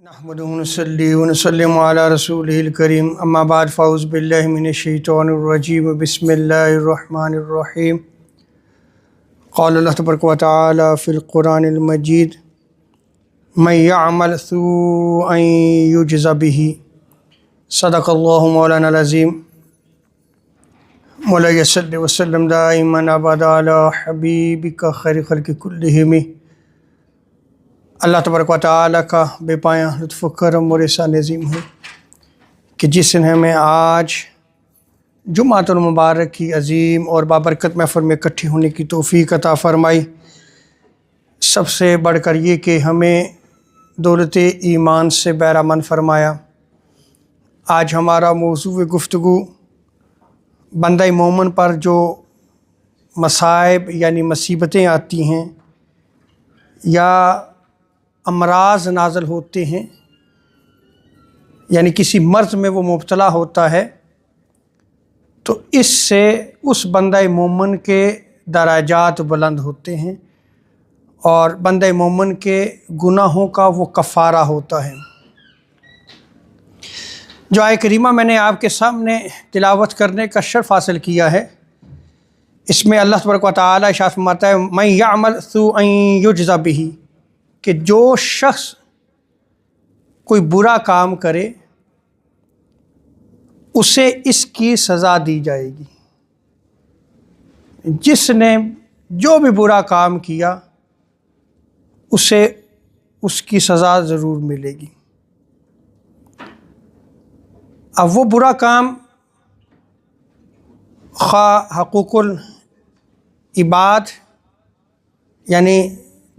نحمدہ ونصلی ونسلم علی رسولہ الکریم اما بعد فاعوذ باللہ من الشیطان الرجیم بسم اللہ الرحمن الرحیم قال اللہ تبارک و تعالی فی القرآن المجید من یعمل سوءا یجز بہ صدق اللہ مولانا العظیم مولا صلی وسلم دائما ابدا علی حبیبک خیر خلق کلہم۔ اللہ تبارک و تعالیٰ کا بے پایاں لطف و کرم اور احسان عظیم ہے کہ جس نے ہمیں آج جمعۃ المبارک کی عظیم اور بابرکت محفل میں اکٹھے ہونے کی توفیق عطا فرمائی۔ سب سے بڑھ کر یہ کہ ہمیں دولت ایمان سے بہرامند فرمایا۔ آج ہمارا موضوع گفتگو بندہ مومن پر جو مصائب یعنی مصیبتیں آتی ہیں یا امراض نازل ہوتے ہیں، یعنی کسی مرض میں وہ مبتلا ہوتا ہے، تو اس سے اس بندہ مومن کے درجات بلند ہوتے ہیں اور بندہ مومن کے گناہوں کا وہ کفارہ ہوتا ہے۔ جو آیہ کریمہ میں نے آپ کے سامنے تلاوت کرنے کا شرف حاصل کیا ہے، اس میں اللہ تبارک و تعالیٰ ارشاد فرماتا ہے من یعمل سوءا یجز بہ، کہ جو شخص کوئی برا کام کرے اسے اس کی سزا دی جائے گی۔ جس نے جو بھی برا کام کیا اسے اس کی سزا ضرور ملے گی۔ اب وہ برا کام خواہ حقوق العباد یعنی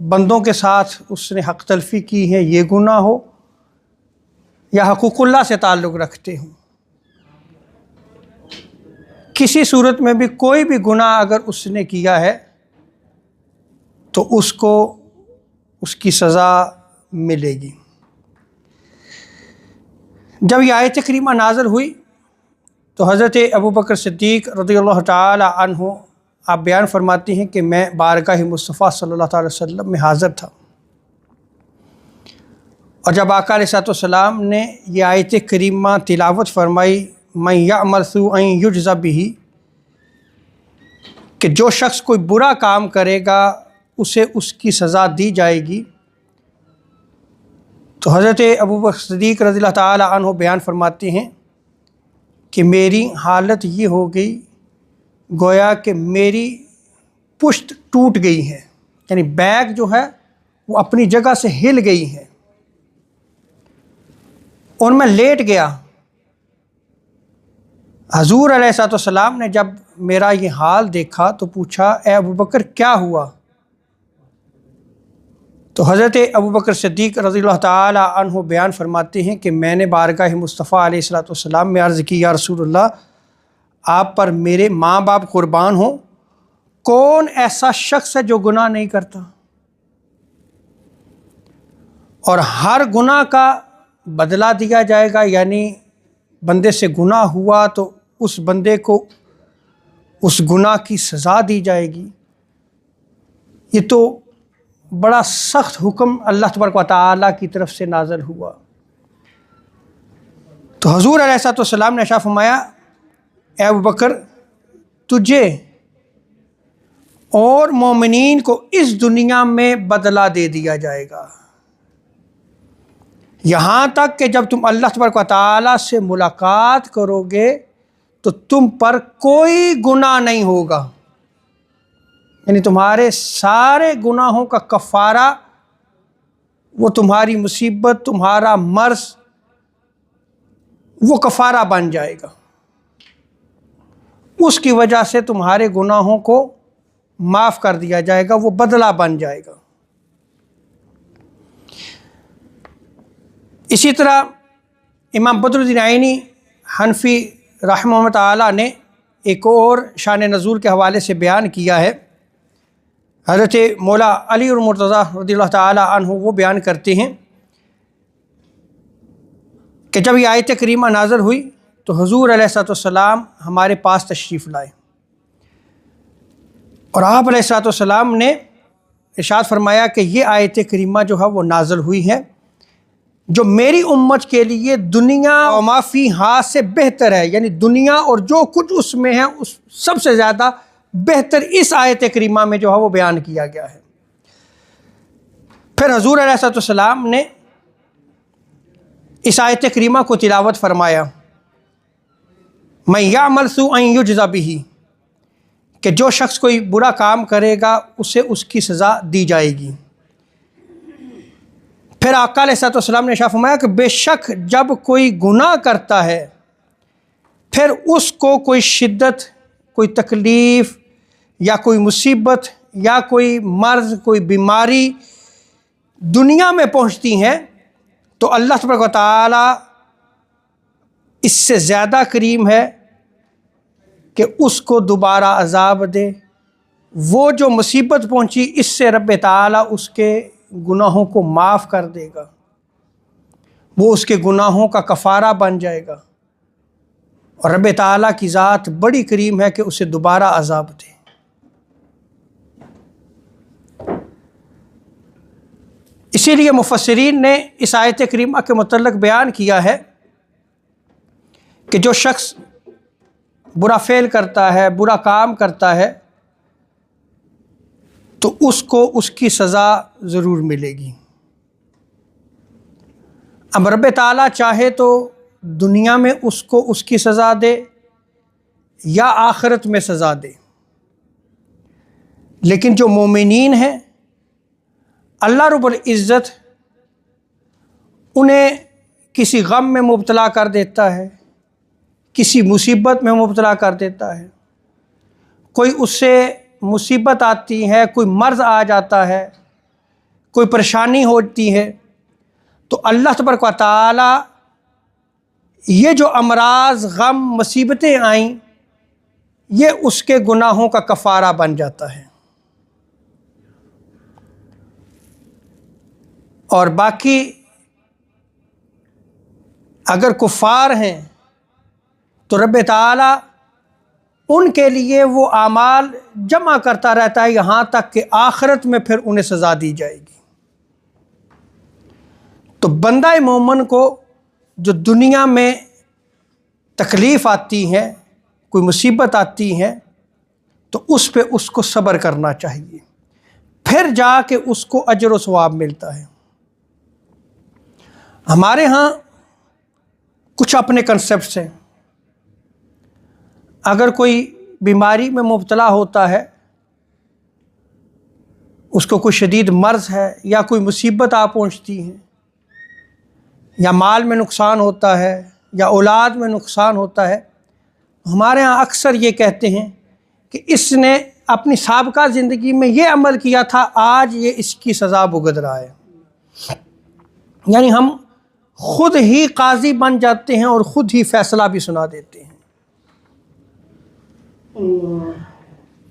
بندوں کے ساتھ اس نے حق تلفی کی ہے یہ گناہ ہو، یا حقوق اللہ سے تعلق رکھتے ہوں، کسی صورت میں بھی کوئی بھی گناہ اگر اس نے کیا ہے تو اس کو اس کی سزا ملے گی۔ جب یہ آیت کریمہ نازل ہوئی تو حضرت ابوبکر صدیق رضی اللہ تعالی عنہ آپ بیان فرماتے ہیں کہ میں بارگاہ مصطفیٰ صلی اللہ تعالی وسلم میں حاضر تھا، اور جب آقا علیہ السلام نے یہ آیت کریمہ تلاوت فرمائی من یعمل سوءا یجز بہ، کہ جو شخص کوئی برا کام کرے گا اسے اس کی سزا دی جائے گی، تو حضرت ابوبکر صدیق رضی اللہ تعالی عنہ بیان فرماتے ہیں کہ میری حالت یہ ہو گئی گویا کہ میری پشت ٹوٹ گئی ہے، یعنی بیک جو ہے وہ اپنی جگہ سے ہل گئی ہے اور میں لیٹ گیا۔ حضور علیہ السلام نے جب میرا یہ حال دیکھا تو پوچھا اے ابوبکر کیا ہوا؟ تو حضرت ابوبکر صدیق رضی اللہ تعالی عنہ بیان فرماتے ہیں کہ میں نے بارگاہ مصطفیٰ علیہ السلام میں عرض کی یا رسول اللہ آپ پر میرے ماں باپ قربان ہوں، کون ایسا شخص ہے جو گناہ نہیں کرتا؟ اور ہر گناہ کا بدلہ دیا جائے گا، یعنی بندے سے گناہ ہوا تو اس بندے کو اس گناہ کی سزا دی جائے گی۔ یہ تو بڑا سخت حکم اللہ تبارک و تعالیٰ کی طرف سے نازل ہوا۔ تو حضور علیہ السلام نے ارشاد فرمایا اے ابوبکر تجھے اور مومنین کو اس دنیا میں بدلہ دے دیا جائے گا، یہاں تک کہ جب تم اللہ تبارک و تعالیٰ سے ملاقات کرو گے تو تم پر کوئی گناہ نہیں ہوگا، یعنی تمہارے سارے گناہوں کا کفارہ وہ تمہاری مصیبت تمہارا مرض وہ کفارہ بن جائے گا، اس کی وجہ سے تمہارے گناہوں کو معاف کر دیا جائے گا، وہ بدلہ بن جائے گا۔ اسی طرح امام بدر الدین عینی حنفی رحمہ اللہ تعالیٰ نے ایک اور شان نزول کے حوالے سے بیان کیا ہے۔ حضرت مولا علی المرتضیٰ رضی اللہ تعالیٰ عنہ وہ بیان کرتے ہیں کہ جب یہ آیت کریمہ نازل ہوئی تو حضور علیہ السلام ہمارے پاس تشریف لائے، اور آپ علیہ السلام نے ارشاد فرمایا کہ یہ آیت کریمہ جو ہے وہ نازل ہوئی ہے جو میری امت کے لیے دنیا و ما فیہا سے بہتر ہے، یعنی دنیا اور جو کچھ اس میں ہے اس سب سے زیادہ بہتر اس آیت کریمہ میں جو ہے وہ بیان کیا گیا ہے۔ پھر حضور علیہ السلام نے اس آیت کریمہ کو تلاوت فرمایا، مَن یعمل سوءًا یجزی بہ، کہ جو شخص کوئی برا کام کرے گا اسے اس کی سزا دی جائے گی۔ پھر آقا علیہ السلام نے ارشاد فرمایا کہ بے شک جب کوئی گناہ کرتا ہے پھر اس کو کوئی شدت، کوئی تکلیف یا کوئی مصیبت یا کوئی مرض، کوئی بیماری دنیا میں پہنچتی ہیں تو اللہ تبارک و تعالی اس سے زیادہ کریم ہے کہ اس کو دوبارہ عذاب دے۔ وہ جو مصیبت پہنچی اس سے رب تعالی اس کے گناہوں کو معاف کر دے گا، وہ اس کے گناہوں کا کفارہ بن جائے گا، اور رب تعالی کی ذات بڑی کریم ہے کہ اسے دوبارہ عذاب دے۔ اسی لیے مفسرین نے اس آیت کریمہ کے متعلق بیان کیا ہے کہ جو شخص برا فعل کرتا ہے، برا کام کرتا ہے، تو اس کو اس کی سزا ضرور ملے گی۔ اب رب تعالیٰ چاہے تو دنیا میں اس کو اس کی سزا دے یا آخرت میں سزا دے، لیکن جو مومنین ہیں اللہ رب العزت انہیں کسی غم میں مبتلا کر دیتا ہے، کسی مصیبت میں مبتلا کر دیتا ہے، کوئی اس سے مصیبت آتی ہے، کوئی مرض آ جاتا ہے، کوئی پریشانی ہوتی ہے، تو اللہ تبارک و تعالی یہ جو امراض، غم، مصیبتیں آئیں یہ اس کے گناہوں کا کفارہ بن جاتا ہے۔ اور باقی اگر کفار ہیں تو رب تعالی ان کے لیے وہ اعمال جمع کرتا رہتا ہے یہاں تک کہ آخرت میں پھر انہیں سزا دی جائے گی۔ تو بندہ مومن کو جو دنیا میں تکلیف آتی ہے، کوئی مصیبت آتی ہے، تو اس پہ اس کو صبر کرنا چاہیے، پھر جا کے اس کو اجر و ثواب ملتا ہے۔ ہمارے ہاں کچھ اپنے کنسپٹس ہیں، اگر کوئی بیماری میں مبتلا ہوتا ہے، اس کو کوئی شدید مرض ہے یا کوئی مصیبت آ پہنچتی ہے، یا مال میں نقصان ہوتا ہے یا اولاد میں نقصان ہوتا ہے، ہمارے ہاں اکثر یہ کہتے ہیں کہ اس نے اپنی سابقہ زندگی میں یہ عمل کیا تھا، آج یہ اس کی سزا بھگت رہا ہے۔ یعنی ہم خود ہی قاضی بن جاتے ہیں اور خود ہی فیصلہ بھی سنا دیتے ہیں۔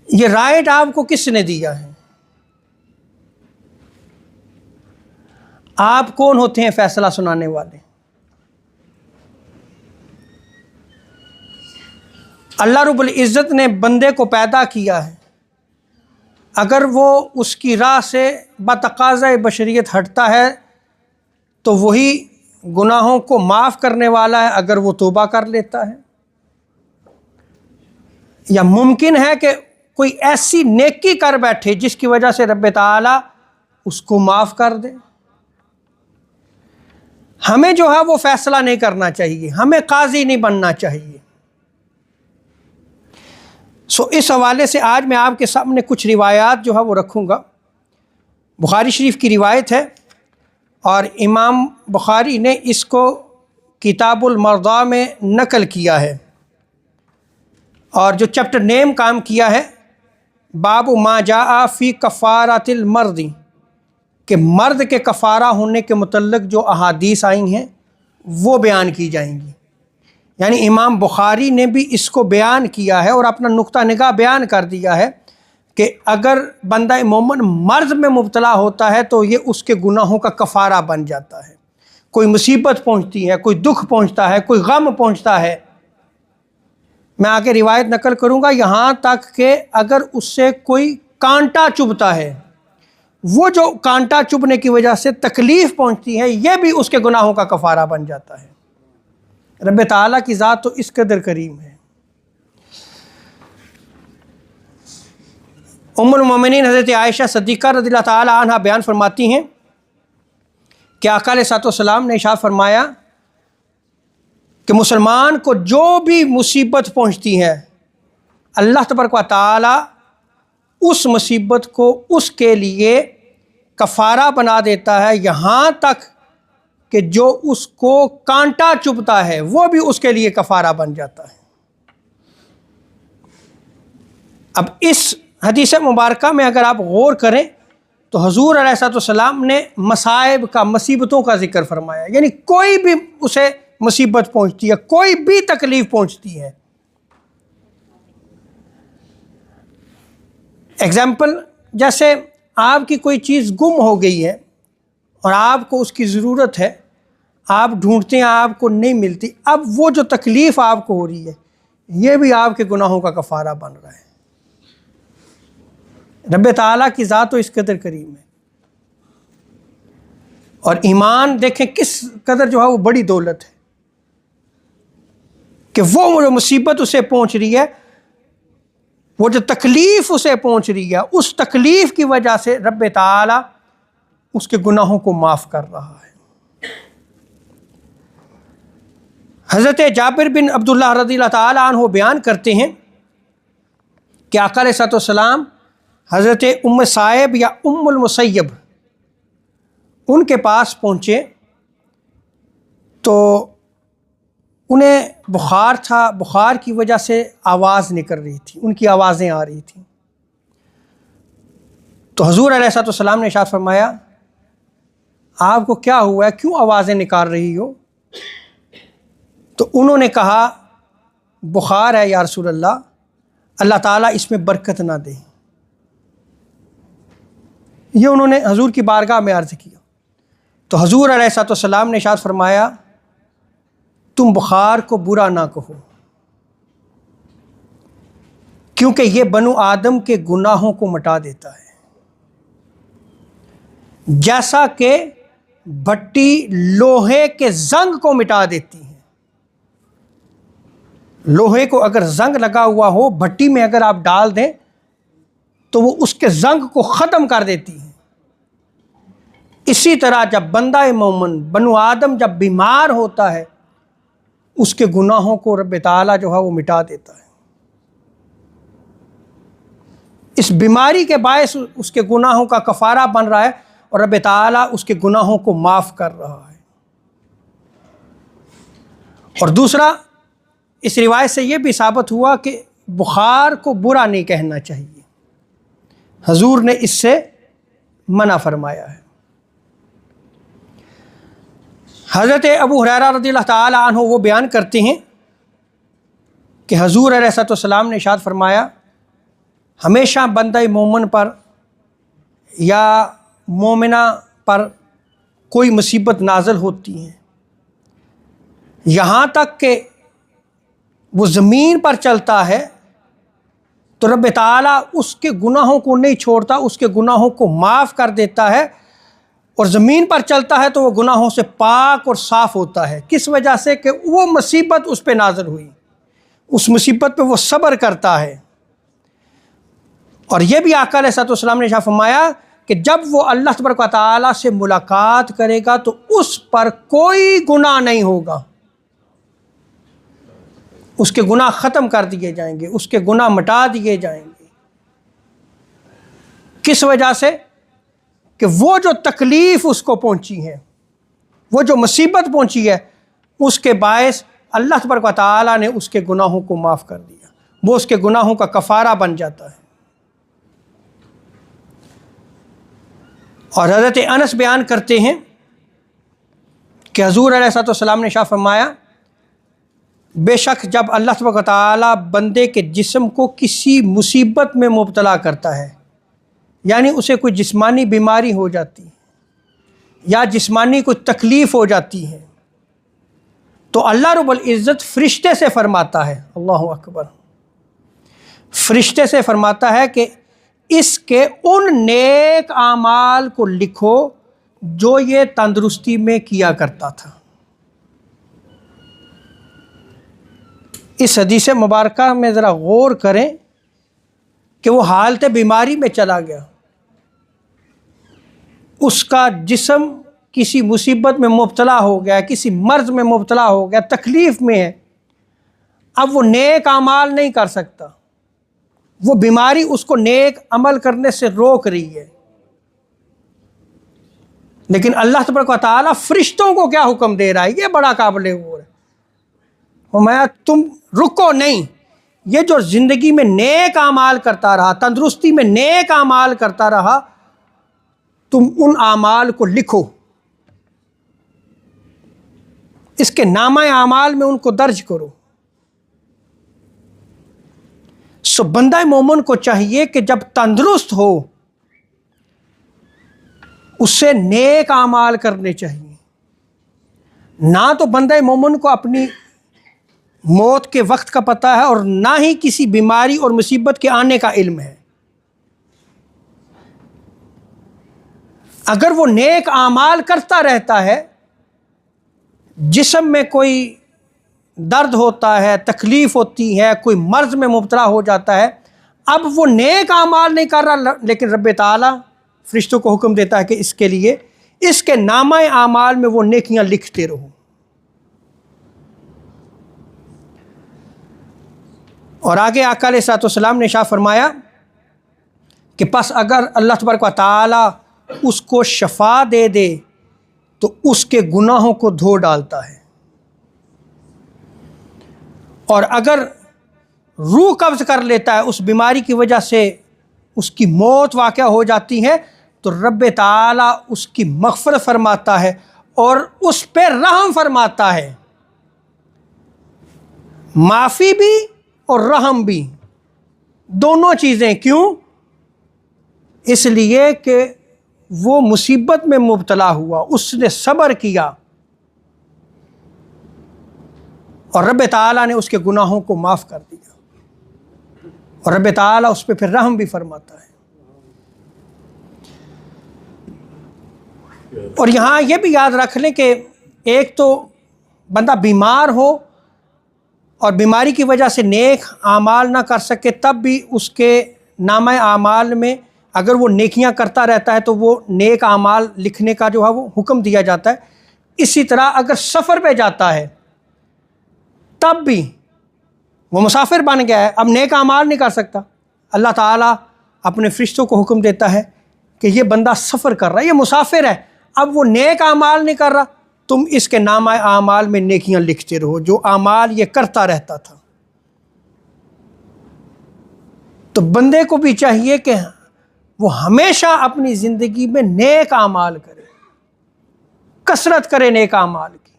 یہ رائٹ آپ کو کس نے دیا ہے؟ آپ کون ہوتے ہیں فیصلہ سنانے والے؟ اللہ رب العزت نے بندے کو پیدا کیا ہے، اگر وہ اس کی راہ سے بتقاضۂ بشریت ہٹتا ہے تو وہی گناہوں کو معاف کرنے والا ہے اگر وہ توبہ کر لیتا ہے، یا ممکن ہے کہ کوئی ایسی نیکی کر بیٹھے جس کی وجہ سے رب تعالیٰ اس کو معاف کر دے۔ ہمیں جو ہے وہ فیصلہ نہیں کرنا چاہیے، ہمیں قاضی نہیں بننا چاہیے۔ اس حوالے سے آج میں آپ کے سامنے کچھ روایات جو ہے وہ رکھوں گا۔ بخاری شریف کی روایت ہے اور امام بخاری نے اس کو کتاب المرضی میں نقل کیا ہے، اور جو چیپٹر نیم کام کیا ہے باب ما جاء فی کفارۃ المرض، کہ مرد کے کفارہ ہونے کے متعلق جو احادیث آئی ہیں وہ بیان کی جائیں گی۔ یعنی امام بخاری نے بھی اس کو بیان کیا ہے اور اپنا نقطہ نگاہ بیان کر دیا ہے کہ اگر بندہ مومن مرض میں مبتلا ہوتا ہے تو یہ اس کے گناہوں کا کفارہ بن جاتا ہے۔ کوئی مصیبت پہنچتی ہے، کوئی دکھ پہنچتا ہے، کوئی غم پہنچتا ہے، میں آگے روایت نقل کروں گا، یہاں تک کہ اگر اس سے کوئی کانٹا چبھتا ہے، وہ جو کانٹا چبھنے کی وجہ سے تکلیف پہنچتی ہے یہ بھی اس کے گناہوں کا کفارہ بن جاتا ہے۔ رب تعالیٰ کی ذات تو اس قدر کریم ہے۔ ام المومنین حضرت عائشہ صدیقہ رضی اللہ تعالیٰ عنہا بیان فرماتی ہیں کہ آقا علیہ الصلوۃ والسلام نے ارشاد فرمایا کہ مسلمان کو جو بھی مصیبت پہنچتی ہے اللہ تبارک و تعالیٰ اس مصیبت کو اس کے لیے کفارہ بنا دیتا ہے، یہاں تک کہ جو اس کو کانٹا چبھتا ہے وہ بھی اس کے لیے کفارہ بن جاتا ہے۔ اب اس حدیث مبارکہ میں اگر آپ غور کریں تو حضور علیہ الصلوۃ والسلام نے مصائب کا، مصیبتوں کا ذکر فرمایا، یعنی کوئی بھی اسے مصیبت پہنچتی ہے، کوئی بھی تکلیف پہنچتی ہے۔ ایگزامپل، جیسے آپ کی کوئی چیز گم ہو گئی ہے اور آپ کو اس کی ضرورت ہے، آپ ڈھونڈتے ہیں، آپ کو نہیں ملتی، اب وہ جو تکلیف آپ کو ہو رہی ہے یہ بھی آپ کے گناہوں کا کفارہ بن رہا ہے۔ رب تعالیٰ کی ذات تو اس قدر کریم ہے۔ اور ایمان دیکھیں کس قدر جو ہے وہ بڑی دولت ہے کہ وہ جو مصیبت اسے پہنچ رہی ہے، وہ جو تکلیف اسے پہنچ رہی ہے، اس تکلیف کی وجہ سے رب تعالیٰ اس کے گناہوں کو معاف کر رہا ہے۔ حضرت جابر بن عبداللہ رضی اللہ تعالیٰ عنہ بیان کرتے ہیں کہ آقا علیہ الصلوۃ والسلام حضرت ام صائب یا ام المسیب ان کے پاس پہنچے تو انہیں بخار تھا، بخار کی وجہ سے آواز نکل رہی تھی، ان کی آوازیں آ رہی تھیں۔ تو حضور علیہ الصلوۃ والسلام نے ارشاد فرمایا آپ کو کیا ہوا ہے، کیوں آوازیں نکال رہی ہو؟ تو انہوں نے کہا بخار ہے یا رسول اللہ، اللہ تعالیٰ اس میں برکت نہ دے۔ یہ انہوں نے حضور کی بارگاہ میں عرض کیا تو حضور علیہ الصلوۃ والسلام نے ارشاد فرمایا تم بخار کو برا نہ کہو، کیونکہ یہ بنو آدم کے گناہوں کو مٹا دیتا ہے، جیسا کہ بھٹی لوہے کے زنگ کو مٹا دیتی ہے۔ لوہے کو اگر زنگ لگا ہوا ہو، بھٹی میں اگر آپ ڈال دیں تو وہ اس کے زنگ کو ختم کر دیتی ہے۔ اسی طرح جب بندہ مومن بنو آدم جب بیمار ہوتا ہے اس کے گناہوں کو رب تعالیٰ جو ہے وہ مٹا دیتا ہے۔ اس بیماری کے باعث اس کے گناہوں کا کفارہ بن رہا ہے اور رب تعالیٰ اس کے گناہوں کو معاف کر رہا ہے۔ اور دوسرا، اس روایت سے یہ بھی ثابت ہوا کہ بخار کو برا نہیں کہنا چاہیے، حضور نے اس سے منع فرمایا ہے۔ حضرت ابو ہریرہ رضی اللہ تعالی عنہ وہ بیان کرتے ہیں کہ حضور علیہ الصلوۃ والسلام نے ارشاد فرمایا ہمیشہ بندہ مومن پر یا مومنہ پر کوئی مصیبت نازل ہوتی ہے، یہاں تک کہ وہ زمین پر چلتا ہے تو رب تعالیٰ اس کے گناہوں کو نہیں چھوڑتا، اس کے گناہوں کو معاف کر دیتا ہے، اور زمین پر چلتا ہے تو وہ گناہوں سے پاک اور صاف ہوتا ہے۔ کس وجہ سے؟ کہ وہ مصیبت اس پہ نازل ہوئی، اس مصیبت پہ وہ صبر کرتا ہے۔ اور یہ بھی آقا علیہ الصلوۃ والسلام نے فرمایا کہ جب وہ اللہ تبارک و تعالیٰ سے ملاقات کرے گا تو اس پر کوئی گناہ نہیں ہوگا، اس کے گناہ ختم کر دیے جائیں گے، اس کے گناہ مٹا دیے جائیں گے۔ کس وجہ سے؟ کہ وہ جو تکلیف اس کو پہنچی ہے، وہ جو مصیبت پہنچی ہے، اس کے باعث اللہ تبارک و تعالیٰ نے اس کے گناہوں کو معاف کر دیا، وہ اس کے گناہوں کا کفارہ بن جاتا ہے۔ اور حضرت انس بیان کرتے ہیں کہ حضور علیہ الصلوۃ والسلام نے ارشاد فرمایا بے شک جب اللہ تبارک و تعالیٰ بندے کے جسم کو کسی مصیبت میں مبتلا کرتا ہے، یعنی اسے کوئی جسمانی بیماری ہو جاتی ہے یا جسمانی کوئی تکلیف ہو جاتی ہے، تو اللہ رب العزت فرشتے سے فرماتا ہے، اللہ اکبر، فرشتے سے فرماتا ہے کہ اس کے ان نیک اعمال کو لکھو جو یہ تندرستی میں کیا کرتا تھا۔ اس حدیث مبارکہ میں ذرا غور کریں کہ وہ حالت بیماری میں چلا گیا، اس کا جسم کسی مصیبت میں مبتلا ہو گیا، کسی مرض میں مبتلا ہو گیا، تکلیف میں ہے، اب وہ نیک اعمال نہیں کر سکتا، وہ بیماری اس کو نیک عمل کرنے سے روک رہی ہے۔ لیکن اللہ تبارک و تعالیٰ فرشتوں کو کیا حکم دے رہا ہے، یہ بڑا قابل غور ہے۔ فرمایا تم رکو نہیں، یہ جو زندگی میں نیک اعمال کرتا رہا، تندرستی میں نیک اعمال کرتا رہا، تم ان اعمال کو لکھو، اس کے نامہ اعمال میں ان کو درج کرو۔ سو بندہ مومن کو چاہیے کہ جب تندرست ہو اسے نیک اعمال کرنے چاہیے۔ نہ تو بندہ مومن کو اپنی موت کے وقت کا پتہ ہے اور نہ ہی کسی بیماری اور مصیبت کے آنے کا علم ہے۔ اگر وہ نیک اعمال کرتا رہتا ہے، جسم میں کوئی درد ہوتا ہے، تکلیف ہوتی ہے، کوئی مرض میں مبتلا ہو جاتا ہے، اب وہ نیک اعمال نہیں کر رہا، لیکن رب تعالیٰ فرشتوں کو حکم دیتا ہے کہ اس کے لیے اس کے نامہ اعمال میں وہ نیکیاں لکھتے رہو۔ اور آگے آقا علیہ الصلوۃ والسلام نے ارشاد فرمایا کہ پس اگر اللہ تبارک و تعالیٰ اس کو شفا دے دے تو اس کے گناہوں کو دھو ڈالتا ہے، اور اگر روح قبض کر لیتا ہے اس بیماری کی وجہ سے اس کی موت واقع ہو جاتی ہے تو رب تعالیٰ اس کی مغفرت فرماتا ہے اور اس پہ رحم فرماتا ہے، معافی بھی اور رحم بھی، دونوں چیزیں۔ کیوں؟ اس لیے کہ وہ مصیبت میں مبتلا ہوا، اس نے صبر کیا اور رب تعالیٰ نے اس کے گناہوں کو معاف کر دیا، اور رب تعالیٰ اس پہ پھر رحم بھی فرماتا ہے۔ اور یہاں یہ بھی یاد رکھ لیں کہ ایک تو بندہ بیمار ہو اور بیماری کی وجہ سے نیک اعمال نہ کر سکے، تب بھی اس کے نامہ اعمال میں اگر وہ نیکیاں کرتا رہتا ہے تو وہ نیک اعمال لکھنے کا جو ہے وہ حکم دیا جاتا ہے۔ اسی طرح اگر سفر پہ جاتا ہے تب بھی وہ مسافر بن گیا ہے، اب نیک اعمال نہیں کر سکتا، اللہ تعالیٰ اپنے فرشتوں کو حکم دیتا ہے کہ یہ بندہ سفر کر رہا ہے، یہ مسافر ہے، اب وہ نیک اعمال نہیں کر رہا، تم اس کے نامہ اعمال میں نیکیاں لکھتے رہو جو اعمال یہ کرتا رہتا تھا۔ تو بندے کو بھی چاہیے کہ وہ ہمیشہ اپنی زندگی میں نیک اعمال کرے، کثرت کرے نیک اعمال کی،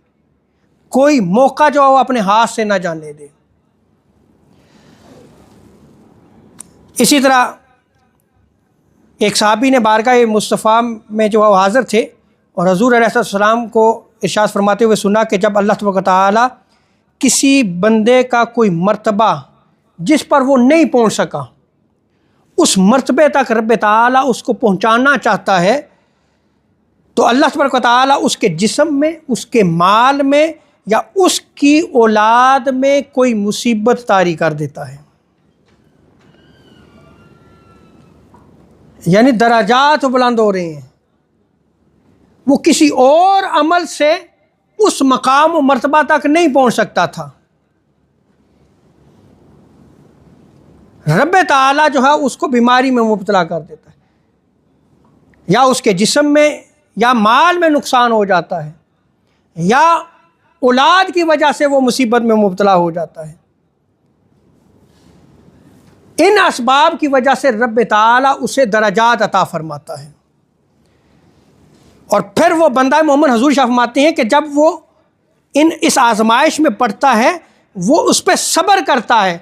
کوئی موقع جو وہ اپنے ہاتھ سے نہ جانے دے۔ اسی طرح ایک صحابی نے بارگاہ مصطفیٰ میں جو وہ حاضر تھے اور حضور علیہ السلام کو ارشاد فرماتے ہوئے سنا کہ جب اللہ تبارک و تعالیٰ کسی بندے کا کوئی مرتبہ جس پر وہ نہیں پہنچ سکا، اس مرتبے تک رب تعالیٰ اس کو پہنچانا چاہتا ہے تو اللہ تبارک و تعالیٰ اس کے جسم میں، اس کے مال میں یا اس کی اولاد میں کوئی مصیبت طاری کر دیتا ہے، یعنی درجات بلند ہو رہے ہیں، وہ کسی اور عمل سے اس مقام و مرتبہ تک نہیں پہنچ سکتا تھا۔ رب تعالیٰ جو ہے اس کو بیماری میں مبتلا کر دیتا ہے، یا اس کے جسم میں یا مال میں نقصان ہو جاتا ہے، یا اولاد کی وجہ سے وہ مصیبت میں مبتلا ہو جاتا ہے۔ ان اسباب کی وجہ سے رب تعالیٰ اسے درجات عطا فرماتا ہے، اور پھر وہ بندہ مومن حضور شاہ فرماتے ہیں کہ جب وہ اس آزمائش میں پڑتا ہے وہ اس پہ صبر کرتا ہے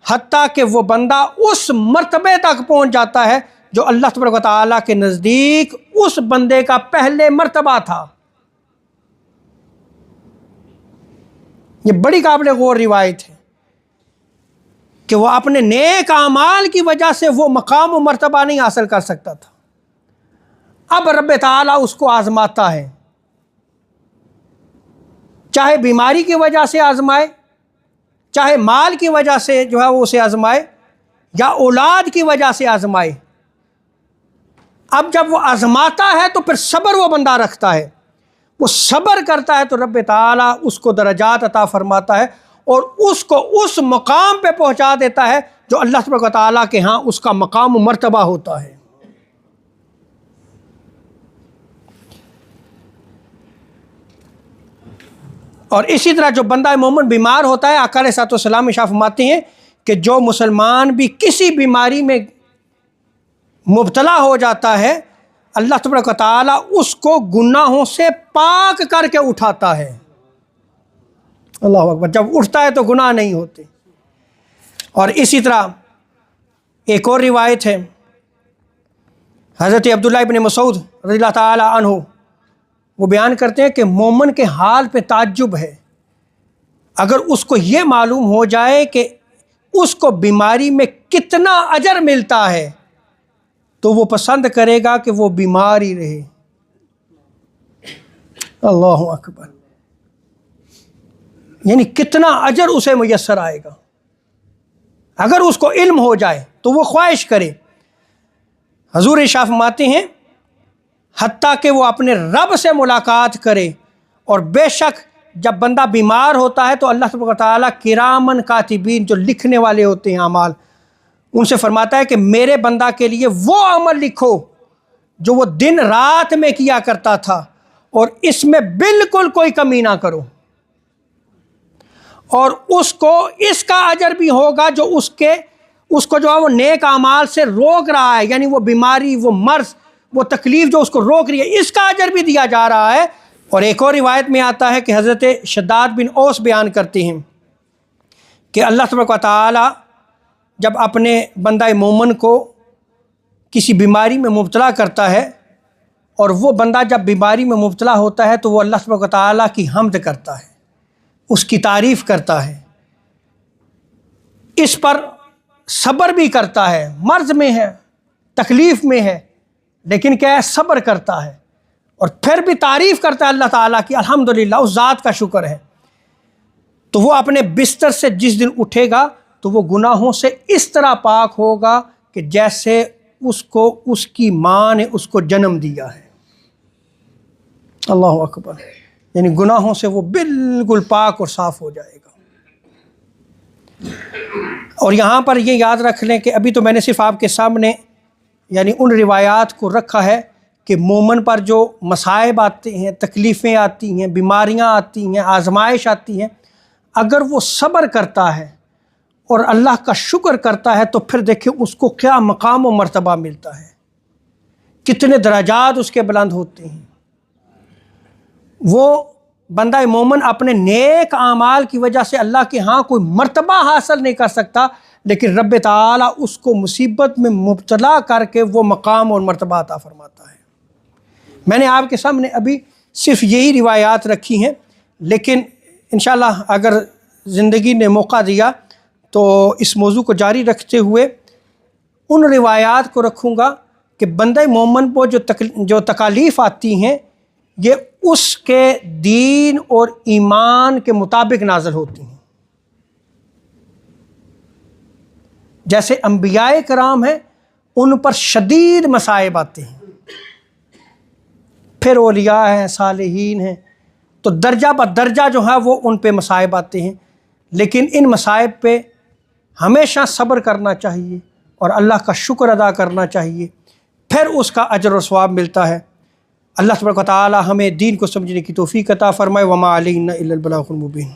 حتیٰ کہ وہ بندہ اس مرتبے تک پہنچ جاتا ہے جو اللہ تبارک و تعالیٰ کے نزدیک اس بندے کا پہلے مرتبہ تھا۔ یہ بڑی قابل غور روایت ہے کہ وہ اپنے نیک اعمال کی وجہ سے وہ مقام و مرتبہ نہیں حاصل کر سکتا تھا، اب رب تعالیٰ اس کو آزماتا ہے، چاہے بیماری کی وجہ سے آزمائے، چاہے مال کی وجہ سے جو ہے وہ اسے آزمائے، یا اولاد کی وجہ سے آزمائے۔ اب جب وہ آزماتا ہے تو پھر صبر وہ بندہ رکھتا ہے، وہ صبر کرتا ہے تو رب تعالیٰ اس کو درجات عطا فرماتا ہے اور اس کو اس مقام پہ پہنچا دیتا ہے جو اللہ تبارک و تعالیٰ کے ہاں اس کا مقام و مرتبہ ہوتا ہے۔ اور اسی طرح جو بندہ مومن بیمار ہوتا ہے، آقا علیہ الصلوۃ والسلام ارشاد فرماتے ہیں کہ جو مسلمان بھی کسی بیماری میں مبتلا ہو جاتا ہے، اللہ تبارک و تعالیٰ اس کو گناہوں سے پاک کر کے اٹھاتا ہے۔ اللہ اکبر، جب اٹھتا ہے تو گناہ نہیں ہوتے۔ اور اسی طرح ایک اور روایت ہے، حضرت عبداللہ ابن مسعود رضی اللہ تعالی عنہ وہ بیان کرتے ہیں کہ مومن کے حال پہ تعجب ہے، اگر اس کو یہ معلوم ہو جائے کہ اس کو بیماری میں کتنا اجر ملتا ہے تو وہ پسند کرے گا کہ وہ بیمار ہی رہے۔ اللہ اکبر، یعنی کتنا اجر اسے میسر آئے گا اگر اس کو علم ہو جائے تو وہ خواہش کرے۔ حضور ارشاد فرماتے ہیں حتیٰ کہ وہ اپنے رب سے ملاقات کرے، اور بے شک جب بندہ بیمار ہوتا ہے تو اللہ تبارک و تعالیٰ کرامن کاتبین جو لکھنے والے ہوتے ہیں اعمال، ان سے فرماتا ہے کہ میرے بندہ کے لیے وہ عمل لکھو جو وہ دن رات میں کیا کرتا تھا اور اس میں بالکل کوئی کمی نہ کرو، اور اس کو اس کا اجر بھی ہوگا جو اس کو جو ہے وہ نیک اعمال سے روک رہا ہے، یعنی وہ بیماری، وہ مرض، وہ تکلیف جو اس کو روک رہی ہے، اس کا اجر بھی دیا جا رہا ہے۔ اور ایک اور روایت میں آتا ہے کہ حضرت شداد بن اوس بیان کرتے ہیں کہ اللہ تبارک و تعالی جب اپنے بندہ مومن کو کسی بیماری میں مبتلا کرتا ہے، اور وہ بندہ جب بیماری میں مبتلا ہوتا ہے تو وہ اللہ تبارک و تعالی کی حمد کرتا ہے، اس کی تعریف کرتا ہے، اس پر صبر بھی کرتا ہے، مرض میں ہے، تکلیف میں ہے، لیکن کیا ہے، صبر کرتا ہے، اور پھر بھی تعریف کرتا ہے اللہ تعالیٰ کی، الحمدللہ، اس ذات کا شکر ہے۔ تو وہ اپنے بستر سے جس دن اٹھے گا تو وہ گناہوں سے اس طرح پاک ہوگا کہ جیسے اس کو اس کی ماں نے اس کو جنم دیا ہے۔ اللہ اکبر، یعنی گناہوں سے وہ بالکل پاک اور صاف ہو جائے گا۔ اور یہاں پر یہ یاد رکھ لیں کہ ابھی تو میں نے صرف آپ کے سامنے یعنی ان روایات کو رکھا ہے کہ مومن پر جو مصائب آتے ہیں، تکلیفیں آتی ہیں، بیماریاں آتی ہیں، آزمائش آتی ہیں، اگر وہ صبر کرتا ہے اور اللہ کا شکر کرتا ہے تو پھر دیکھیں اس کو کیا مقام و مرتبہ ملتا ہے، کتنے درجات اس کے بلند ہوتے ہیں۔ وہ بندہ مومن اپنے نیک اعمال کی وجہ سے اللہ کے ہاں کوئی مرتبہ حاصل نہیں کر سکتا، لیکن رب تعالیٰ اس کو مصیبت میں مبتلا کر کے وہ مقام اور مرتبہ عطا فرماتا ہے۔ میں نے آپ کے سامنے ابھی صرف یہی روایات رکھی ہیں، لیکن انشاءاللہ اگر زندگی نے موقع دیا تو اس موضوع کو جاری رکھتے ہوئے ان روایات کو رکھوں گا کہ بندہ مومن کو جو تکالیف آتی ہیں یہ اس کے دین اور ایمان کے مطابق نازل ہوتی ہیں۔ جیسے انبیاء کرام ہیں ان پر شدید مصائب آتے ہیں، پھر اولیاء ہیں، صالحین ہیں، تو درجہ بدرجہ جو ہے وہ ان پہ مصائب آتے ہیں، لیکن ان مصائب پہ ہمیشہ صبر کرنا چاہیے اور اللہ کا شکر ادا کرنا چاہیے، پھر اس کا اجر و ثواب ملتا ہے۔ اللہ تبارک و تعالی ہمیں دین کو سمجھنے کی توفیق عطا فرمائے۔ وما علینا الا البلاغ المبین۔